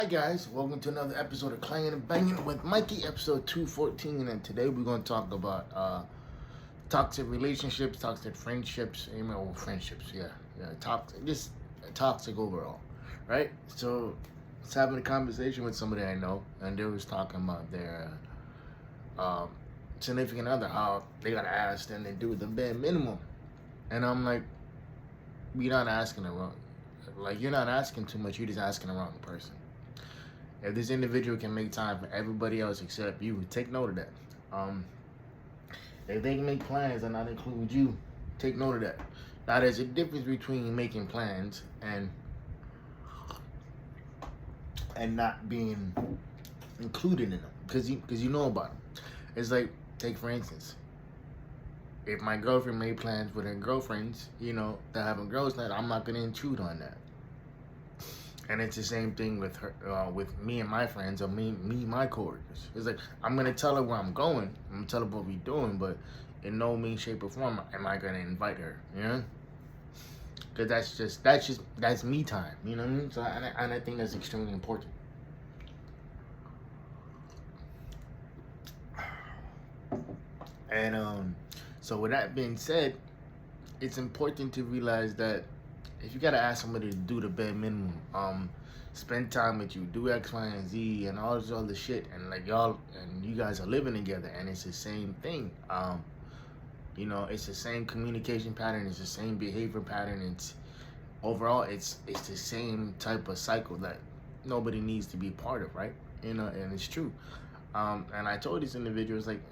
Hi guys, welcome to another episode of Clangin and Bangin with Mikey, episode 214, and today we're going to talk about toxic relationships, toxic friendships, toxic, just toxic overall, right? So, I was having a conversation with somebody I know, and they was talking about their um, significant other, how they got asked and they do the bare minimum, and I'm like, you're not asking the wrong, you're not asking too much, you're just asking the wrong person. If this individual can make time for everybody else except you, take note of that. Um, if they can make plans and not include you, take note of that. Now, there's a difference between making plans and not being included in them, because you know about them. It's like, take for instance, if my girlfriend made plans with her girlfriends, to have a girls' night, I'm not gonna intrude on that. And it's the same thing with her, with me and my friends, or me, my coworkers. It's like, I'm gonna tell her where I'm going. I'm gonna tell her what we're doing, but in no means, shape, or form am I gonna invite her. Because that's me time. You know what I mean? So, and I think that's extremely important. And so with that being said, it's important to realize that if you gotta ask somebody to do the bare minimum, spend time with you, do X, Y, and Z, and all this other shit, and like y'all and you guys are living together, and it's the same thing. It's the same communication pattern, it's the same behavior pattern. It's overall, it's the same type of cycle that nobody needs to be part of, right? And it's true. And I told this individual, it's like,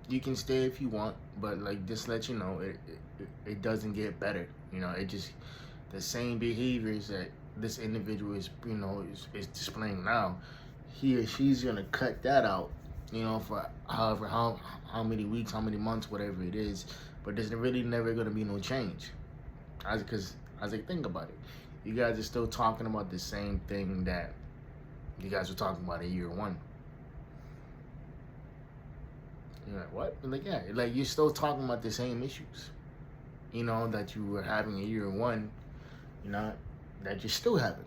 you can stay if you want, but like, just let you know, it doesn't get better. It just, the same behaviors that this individual is displaying now, he or she's gonna cut that out, for how many weeks, how many months, whatever it is. But there's really never gonna be no change, because as I think about it, you guys are still talking about the same thing that you guys were talking about in year one. You're like, what? Like, yeah, like, you're still talking about the same issues, that you were having in year one, that you're still having.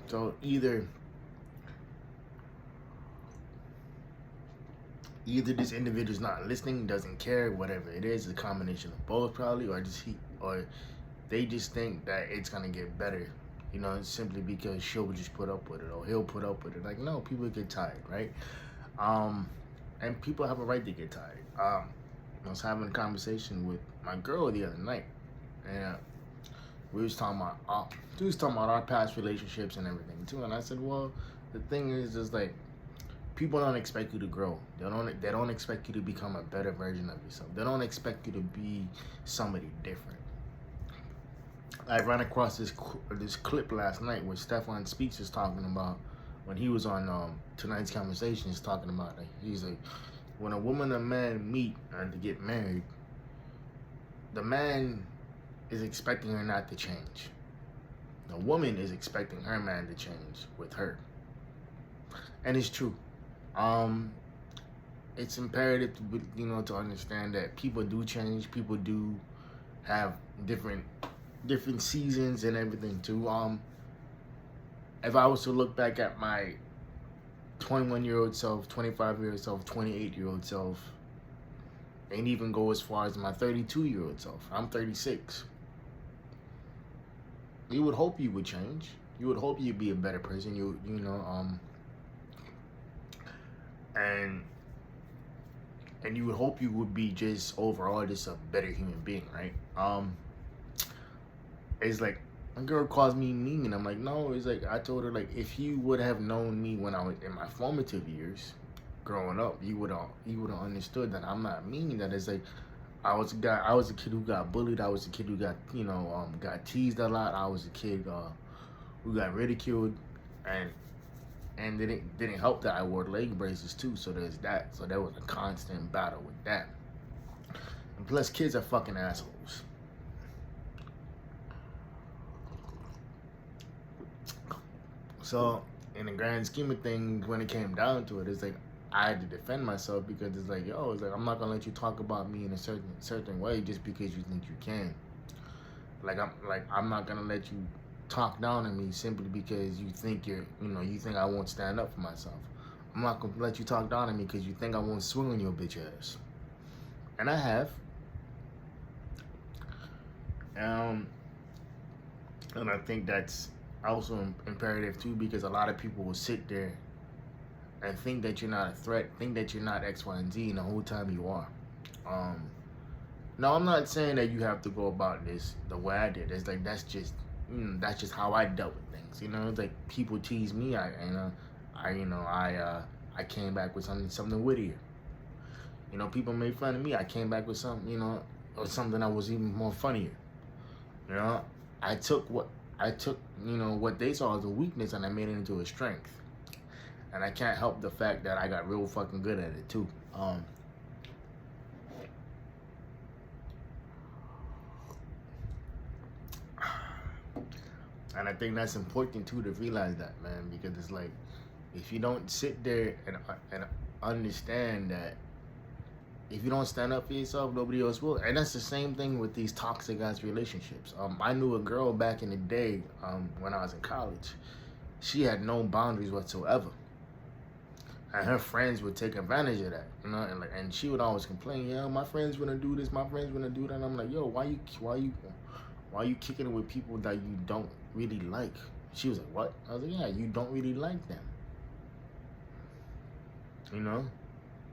So either this individual's not listening, doesn't care, whatever it is, a combination of both probably, or they just think that it's gonna get better, simply because she'll just put up with it, or he'll put up with it. Like, no, people get tired, right? And people have a right to get tired. I was having a conversation with my girl the other night, and we was talking about our past relationships and everything too. And I said, well, the thing is just like, people don't expect you to grow. They don't expect you to become a better version of yourself. They don't expect you to be somebody different. I ran across this clip last night where Stefan Speaks is talking about, when he was on tonight's conversation, he's talking about, like, he's like, when a woman and a man meet and to get married, the man is expecting her not to change. The woman is expecting her man to change with her. And it's true. It's imperative to understand that people do change. People do have different seasons and everything too. If I was to look back at my 21-year-old self, 25-year-old self, 28-year-old self, and even go as far as my 32-year-old self, I'm 36. You would hope you would change. You would hope you'd be a better person. And you would hope you would be just overall just a better human being, right? It's like, a girl calls me mean, and I'm like, no. It's like, I told her, like, if you would have known me when I was in my formative years, growing up, you would have understood that I'm not mean. That it's like, I was a kid who got bullied. I was a kid who got got teased a lot. I was a kid who got ridiculed, and didn't help that I wore leg braces too. So there's that. So there was a constant battle with that. And plus, kids are fucking assholes. So, in the grand scheme of things, when it came down to it, it's like, I had to defend myself, because it's like, I'm not gonna let you talk about me in a certain way just because you think you can. I'm not gonna let you talk down on me simply because you think you think I won't stand up for myself. I'm not gonna let you talk down on me because you think I won't swing on your bitch ass. And I have. And I think that's also imperative too, because a lot of people will sit there and think that you're not a threat, think that you're not X, Y, and Z, and the whole time you are. No, I'm not saying that you have to go about this the way I did. It's like that's just how I dealt with things. It's like people tease me. I came back with something wittier. People made fun of me. I came back with something, or something that was even more funnier. I took what they saw as a weakness and I made it into a strength. And I can't help the fact that I got real fucking good at it too. And I think that's important too, to realize that, man, because it's like, if you don't sit there and understand that, if you don't stand up for yourself, nobody else will. And that's the same thing with these toxic ass relationships. I knew a girl back in the day, when I was in college. She had no boundaries whatsoever, and her friends would take advantage of that, and she would always complain, yeah, my friends wanna do this, my friends wanna do that. And I'm like, yo, why you kicking it with people that you don't really like? She was like, what? I was like, yeah, you don't really like them.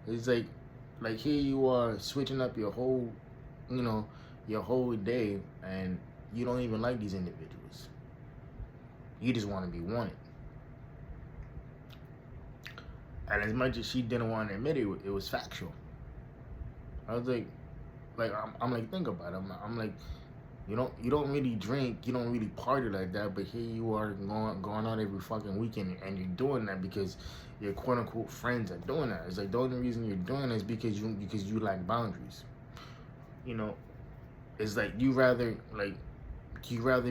It's like here you are switching up your whole day, and you don't even like these individuals. You just want to be wanted. And as much as she didn't want to admit it, it was factual. I was like I'm like, think about it. I'm like, you don't really drink, you don't really party like that, but here you are going out every fucking weekend, and you're doing that because your quote unquote friends are doing that. It's like, the only reason you're doing it is because you lack boundaries. It's like you rather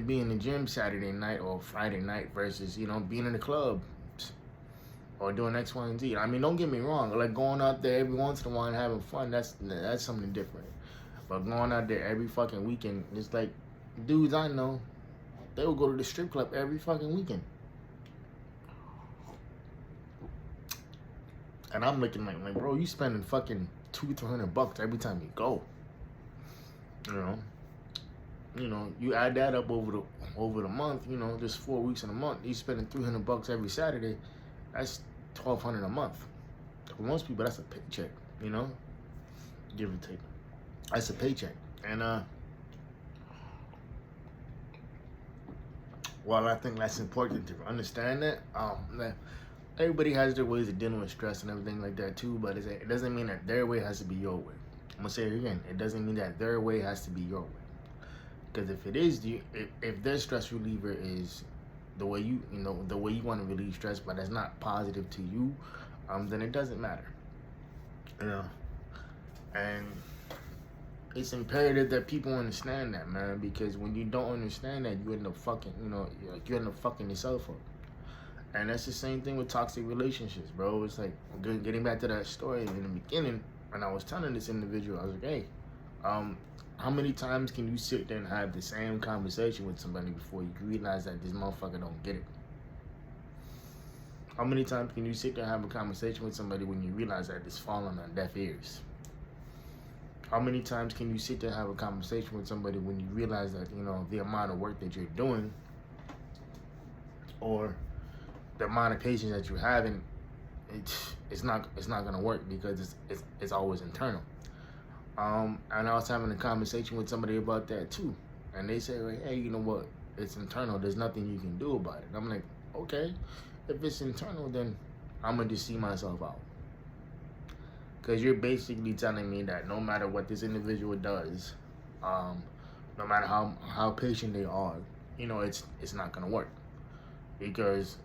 be in the gym Saturday night or Friday night versus being in the club or doing X, Y, and Z. I mean, don't get me wrong. Like, going out there every once in a while and having fun, that's something different. But going out there every fucking weekend, it's like, dudes I know, they will go to the strip club every fucking weekend. And I'm looking like, bro, you spending fucking $200-300 every time you go. You add that up over the month, just 4 weeks in a month, you spending $300 every Saturday. That's $1,200 a month. For most people, that's a paycheck, give or take. That's a paycheck. And while I think that's important to understand that, everybody has their ways of dealing with stress and everything like that too, but it doesn't mean that their way has to be your way. I'm gonna say it again. It doesn't mean that their way has to be your way. Because if it is, if their stress reliever is the way the way you want to relieve stress, but that's not positive to you, then it doesn't matter. And it's imperative that people understand that, man, because when you don't understand that, you end up fucking, you end up fucking yourself up. And that's the same thing with toxic relationships, bro. It's like, getting back to that story in the beginning, when I was telling this individual, I was like, hey, how many times can you sit there and have the same conversation with somebody before you realize that this motherfucker don't get it? How many times can you sit there and have a conversation with somebody when you realize that it's falling on deaf ears? How many times can you sit there and have a conversation with somebody when you realize that, the amount of work that you're doing, or the amount of patience that you're having, it's not gonna work, because it's always internal. And I was having a conversation with somebody about that too, and they say, like, hey, you know what? It's internal. There's nothing you can do about it. And I'm like, okay, if it's internal, then I'm gonna just see myself out. Because you're basically telling me that no matter what this individual does, no matter how patient they are, it's not gonna work, because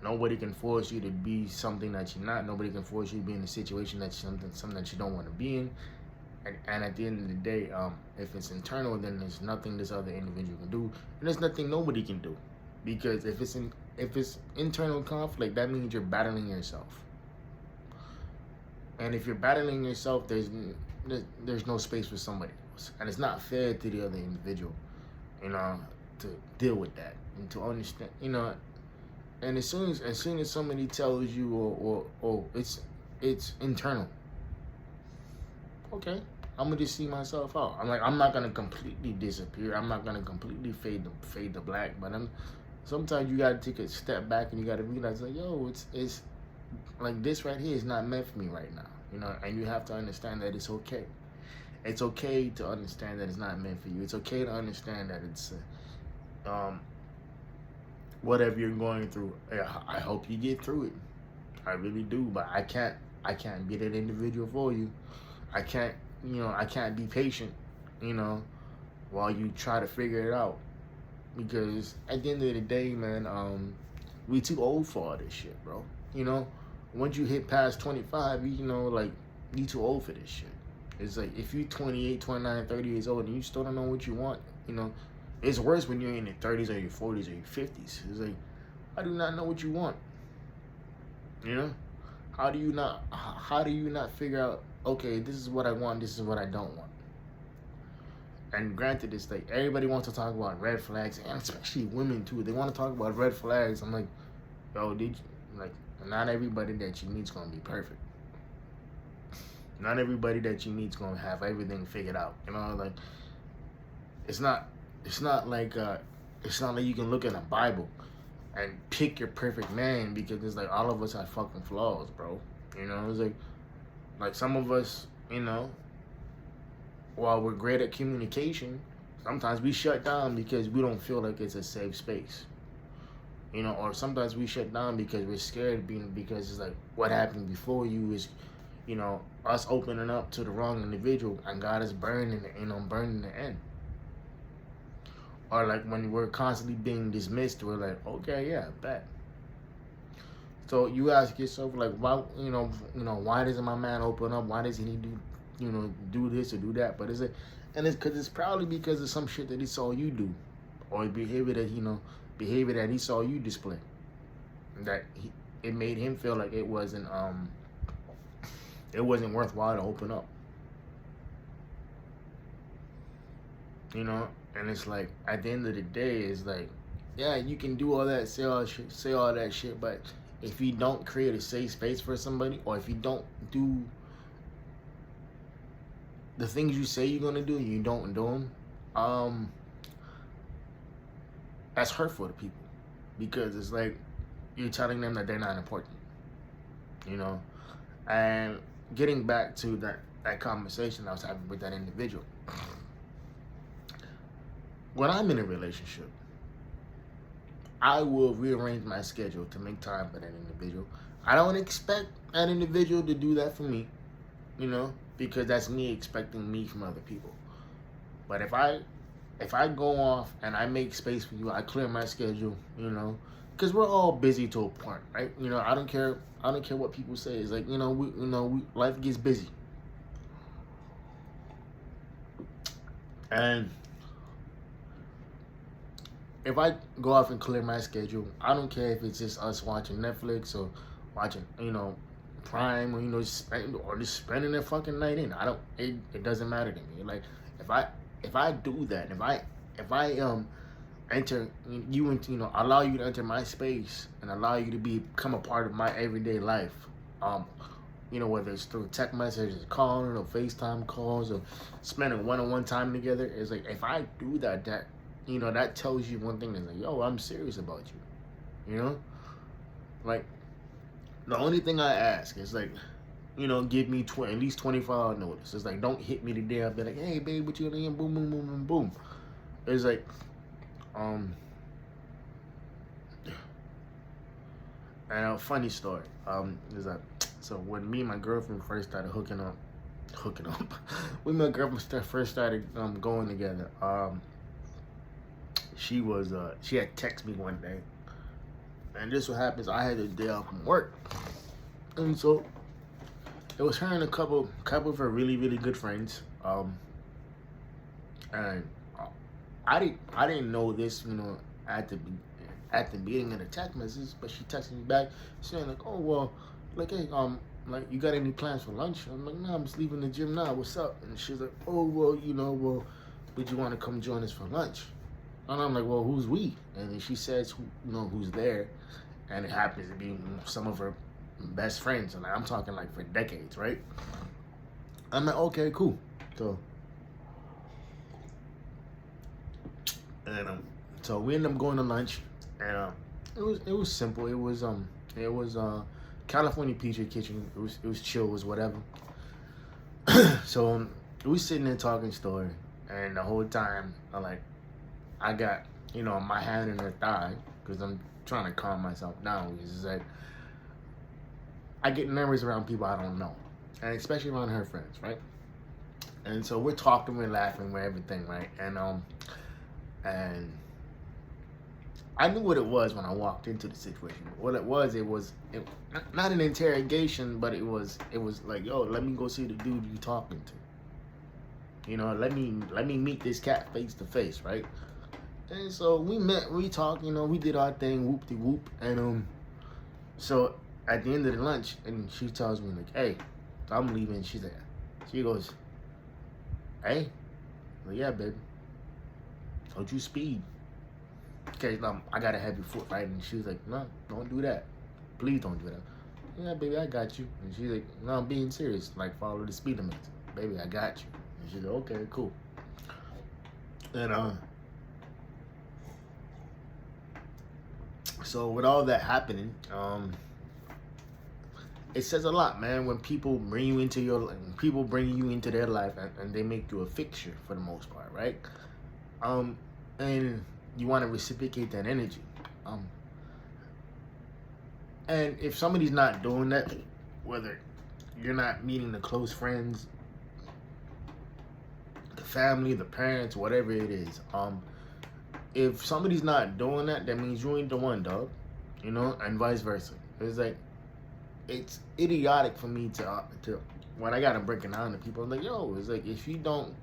nobody can force you to be something that you're not. Nobody can force you to be in a situation that's something that you don't want to be in. And at the end of the day, if it's internal, then there's nothing this other individual can do, and there's nothing nobody can do, because if it's internal conflict, that means you're battling yourself. And if you're battling yourself, there's no space for somebody else, and it's not fair to the other individual, to deal with that and to understand, you know. And as soon as somebody tells you, or it's internal. Okay, I'm gonna just see myself out. I'm not gonna completely disappear. I'm not gonna completely fade the black. But sometimes you gotta take a step back and you gotta realize, like, yo, it's like this right here is not meant for me right now. You know, and you have to understand that it's okay. It's okay to understand that it's not meant for you. It's okay to understand that it's whatever you're going through. I hope you get through it. I really do, but I can't be that individual for you. I can't be patient, you know, while you try to figure it out. Because at the end of the day, man, we too old for all this shit, bro. You know, once you hit past 25, you know, like, you too old for this shit. It's like, if you're 28, 29, 30 years old and you still don't know what you want, you know, it's worse when you're in your 30s or your 40s or your 50s. It's like, I do not know what you want. You know? How do you not figure out, okay, this is what I want, this is what I don't want? And granted, it's like, everybody wants to talk about red flags, and especially women too. They want to talk about red flags. I'm like, yo, not everybody that you meet's gonna be perfect. Not everybody that you meet's gonna have everything figured out. You know, like, it's not like you can look in a Bible and pick your perfect man, because it's like, all of us have fucking flaws, bro. You know, it's like some of us, you know, while we're great at communication, sometimes we shut down because we don't feel like it's a safe space. You know, or sometimes we shut down because we're scared, because it's like, what happened before you is, you know, us opening up to the wrong individual and got us burning the end. Or like when we're constantly being dismissed, we're like, okay, yeah, bet. So you ask yourself, like, why, you know, why doesn't my man open up? Why doesn't he do this or do that? But it's probably because of some shit that he saw you do, or behavior that he saw you display, that it made him feel like it wasn't worthwhile to open up. You know, and it's like, at the end of the day, it's like, yeah, you can do all that, say all that shit, but if you don't create a safe space for somebody, or if you don't do the things you say you're gonna do, and you don't do them, that's hurtful to people, because it's like you're telling them that they're not important. You know, and getting back to that conversation I was having with that individual. When I'm in a relationship, I will rearrange my schedule to make time for that individual. I don't expect that individual to do that for me, you know, because that's me expecting me from other people. But if I go off and I make space for you, I clear my schedule, you know, because we're all busy to a point, right? You know, I don't care what people say. It's like, life gets busy. And if I go off and clear my schedule, I don't care if it's just us watching Netflix or watching, Prime, or just spending a fucking night in. It doesn't matter to me. Like, if I do that, if I enter you into, allow you to enter my space and allow you to become a part of my everyday life, whether it's through text messages, calling, or FaceTime calls, or spending one-on-one time together, it's like, if I do that that tells you one thing, is like, yo, I'm serious about you. Like, the only thing I ask is, like, give me at least 24 hour notice. It's like, don't hit me today. I'll be like, hey, babe, what you doing? Boom, boom, boom, boom, boom. It's like, and a funny story. Is that, so when me and my girlfriend first started hooking up, when my girlfriend first started going together, she had texted me one day, and this what happens. I had a day off from work, and so it was her and a couple of her really, really good friends. And I didn't know this, at the beginning of the text message, but she texted me back saying, like, oh, well, like, hey, like, you got any plans for lunch? I'm like, no, I'm just leaving the gym now. What's up? And she's like, oh, well, would you want to come join us for lunch? And I'm like, well, who's we? And then she says, who's there, and it happens to be some of her best friends, and I'm talking like for decades, right? I'm like, okay, cool. So, and so we ended up going to lunch, and it was simple. It was California Pizza Kitchen. It was chill, it was whatever. So we sitting there talking story, and the whole time I got my hand in her thigh because I'm trying to calm myself down. Because it's like I get nervous around people I don't know, and especially around her friends, right? And so we're talking, we're laughing, we're everything, right? And I knew what it was when I walked into the situation. What it was not an interrogation, but it was like, yo, let me go see the dude you talking to. Let me meet this cat face to face, right? And so we met, we talked, we did our thing, whoop de whoop, and so at the end of the lunch, and she tells me like, hey, I'm leaving. She goes, hey, well, yeah, baby, don't you speed. Okay, I got a heavy foot, right? And she was like, no, don't do that. Please don't do that. Yeah, baby, I got you. And she's like, no, I'm being serious. Like, follow the speed limit. Baby, I got you. And she's like, okay, cool. And so with all that happening, it says a lot, man, when people bring you into their life and they make you a fixture for the most part, right? And you want to reciprocate that energy. And if somebody's not doing that, whether you're not meeting the close friends, the family, the parents, whatever it is, if somebody's not doing that, that means you ain't the one, dog. And vice versa. It's like, it's idiotic for me to when I gotta break it down to people, I'm like, yo, it's like if you don't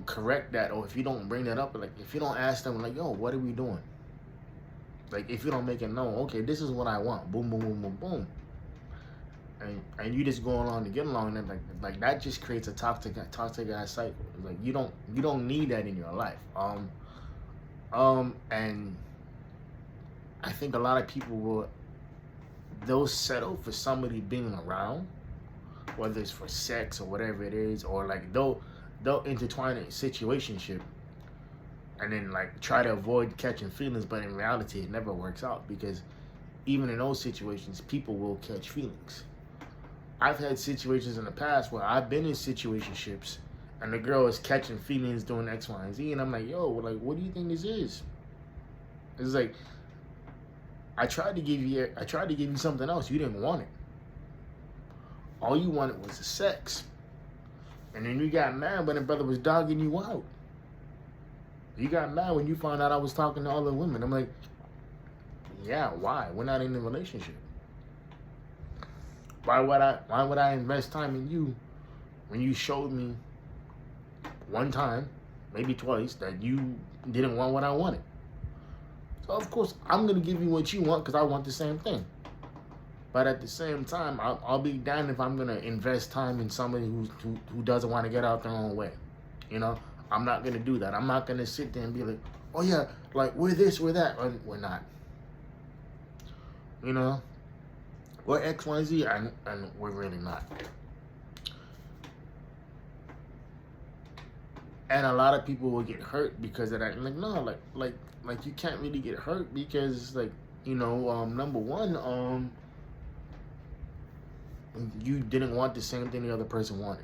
correct that, or if you don't bring that up, like if you don't ask them, like, yo, what are we doing? Like if you don't make it known, okay, this is what I want, boom, boom, boom, boom, boom, and you just go along to get along, and like that just creates a toxic ass cycle. It's like you don't need that in your life. And I think a lot of people they'll settle for somebody being around, whether it's for sex or whatever it is, or like they'll intertwine a situationship and then like try to avoid catching feelings, but in reality it never works out, because even in those situations people will catch feelings. I've had situations in the past where I've been in situationships and the girl is catching feelings doing X, Y, and Z, and I'm like, yo, like, what do you think this is? It's like, I tried to give you something else. You didn't want it. All you wanted was the sex. And then you got mad when the brother was dogging you out. You got mad when you found out I was talking to other women. I'm like, yeah, why? We're not in a relationship. Why would I invest time in you when you showed me one time, maybe twice, that you didn't want what I wanted? So of course I'm gonna give you what you want because I want the same thing. But at the same time, I'll be damned if I'm gonna invest time in somebody who doesn't want to get out their own way. I'm not gonna do that. I'm not gonna sit there and be like, oh yeah, like we're this, we're that. We're not. We're X, Y, Z, and we're really not. And a lot of people will get hurt because of that. Like, no, like you can't really get hurt because, like, number one, you didn't want the same thing the other person wanted.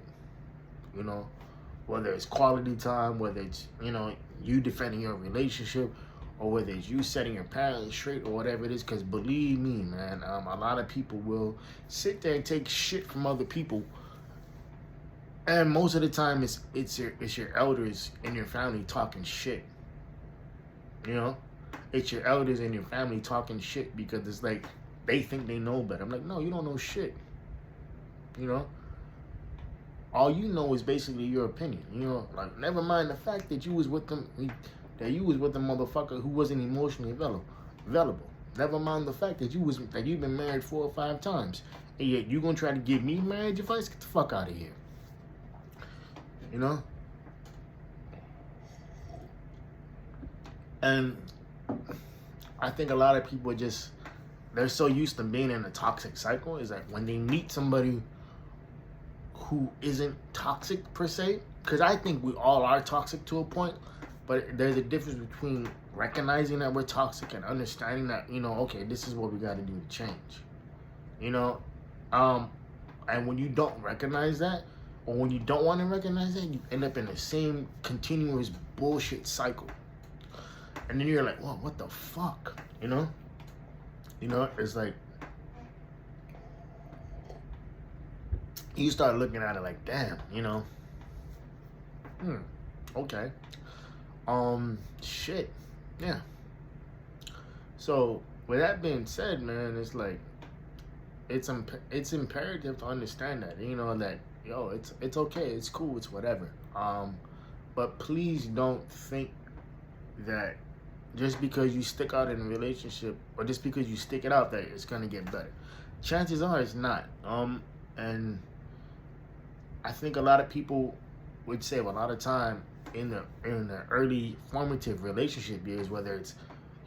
Whether it's quality time, whether it's, you defending your relationship, or whether it's you setting your parents straight, or whatever it is. Because believe me, man, a lot of people will sit there and take shit from other people. And most of the time, it's your elders in your family talking shit. It's your elders in your family talking shit because it's like they think they know better. I'm like, no, you don't know shit. All you know is basically your opinion. Like, never mind the fact that you was with them, that you was with a motherfucker who wasn't emotionally available. Never mind the fact that you've been married 4 or 5 times, and yet you gonna try to give me marriage advice? Get the fuck out of here. And I think a lot of people just, they're so used to being in a toxic cycle, is that when they meet somebody who isn't toxic per se, because I think we all are toxic to a point, but there's a difference between recognizing that we're toxic and understanding that, you know, okay, this is what we got to do to change, you know. And when you don't recognize that, or when you don't want to recognize that, you end up in the same continuous bullshit cycle. And then you're like, whoa, what the fuck, you know? You know, it's like, you start looking at it like, damn, you know, okay, shit, yeah. So with that being said, man, it's like, it's imperative to understand that, you know, that, yo, it's okay, it's cool, it's whatever. But please don't think that just because you stick out in a relationship, or just because you stick it out, that it's gonna get better. Chances are it's not. And I think a lot of people would save a lot of time in the early formative relationship years, whether it's,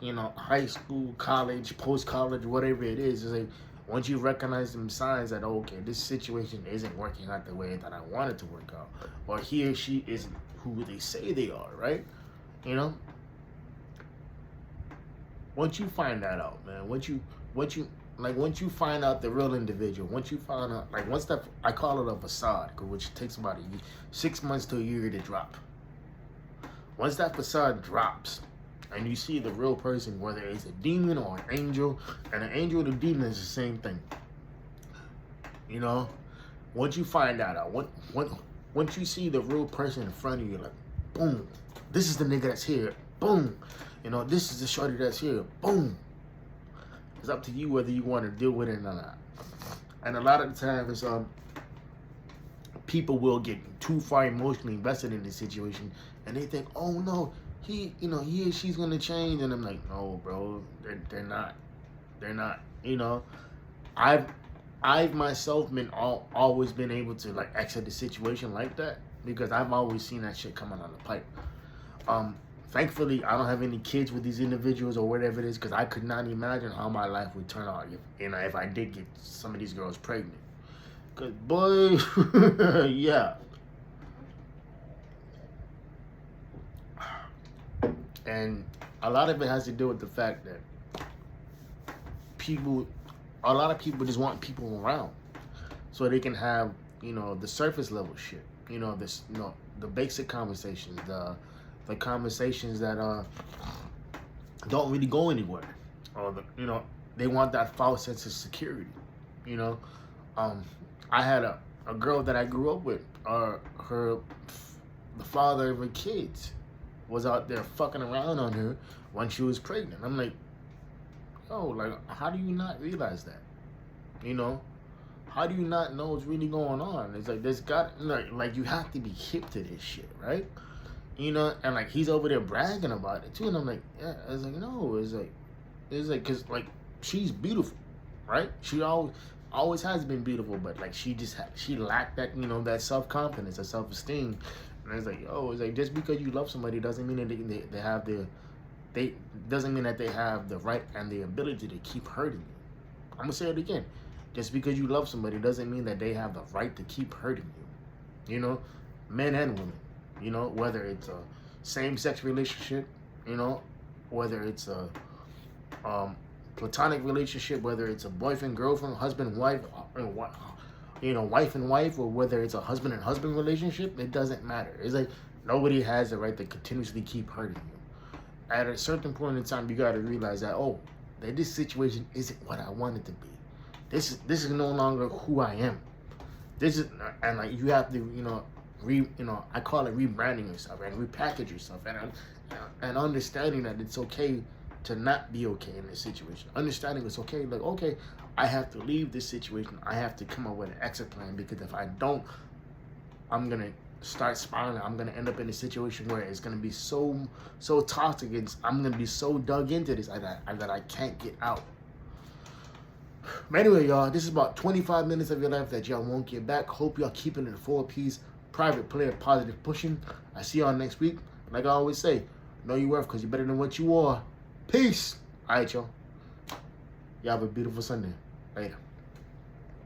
you know, high school, college, post college, whatever it is. It's like, once you recognize them signs that, oh, okay, this situation isn't working out the way that I want it to work out, or he or she isn't who they say they are, right? You know, once you find that out, man, once you find out the real individual, once you find out, like, once that, I call it a facade, which takes about 6 months to a year to drop. Once that facade drops, and you see the real person, whether it's a demon or an angel, and an angel and a demon is the same thing. You know, once you find that out, once you see the real person in front of you, like, boom, this is the nigga that's here, boom, you know, this is the shorty that's here, boom. It's up to you whether you want to deal with it or not. And a lot of the times, people will get too far emotionally invested in this situation, and they think, oh no, he or she's gonna change. And I'm like, no, bro, they're not. You know, I've myself been always been able to, like, exit the situation like that, because I've always seen that shit coming on the pipe. Thankfully, I don't have any kids with these individuals or whatever it is, because I could not imagine how my life would turn out if I did get some of these girls pregnant. Because, boy, yeah. And a lot of it has to do with the fact that a lot of people just want people around so they can have, you know, the surface level shit. You know, the basic conversations, the conversations that don't really go anywhere, or you know, they want that false sense of security. You know, I had a girl that I grew up with. The father of her kids was out there fucking around on her when she was pregnant. I'm like, yo, like, how do you not realize that? You know, how do you not know what's really going on? It's like, there's got, like you have to be hip to this shit, right? You know, and like, he's over there bragging about it too, and I'm like, yeah. I was like, no, it's like, cause like, she's beautiful, right? She always has been beautiful, but like, she lacked that, you know, that self-confidence, that self-esteem. And it's like, yo, it's like, just because you love somebody doesn't mean that they have doesn't mean that they have the right and the ability to keep hurting you. I'm gonna say it again. Just because you love somebody doesn't mean that they have the right to keep hurting you. You know, men and women. You know, whether it's a same-sex relationship, you know, whether it's a platonic relationship, whether it's a boyfriend, girlfriend, husband, wife, you know, wife and wife, or whether it's a husband and husband relationship, it doesn't matter. It's like, nobody has the right to continuously keep hurting you. At a certain point in time, you got to realize that, oh, that this situation isn't what I want it to be. This is no longer who I am. This is, and like, you have to, you know, I call it rebranding yourself and repackage yourself, and understanding that it's okay to not be okay in this situation. Understanding it's okay, like, okay, I have to leave this situation. I have to come up with an exit plan, because if I don't, I'm gonna start spiraling. I'm gonna end up in a situation where it's gonna be so toxic, and I'm gonna be so dug into this that I can't get out. But anyway, y'all, this is about 25 minutes of your life that y'all won't get back. Hope y'all keeping it a 4-piece private player positive pushing. I see y'all next week. Like I always say, Know your worth because you're better than what you are. Peace. All right, y'all. Y'all have a beautiful Sunday. Later.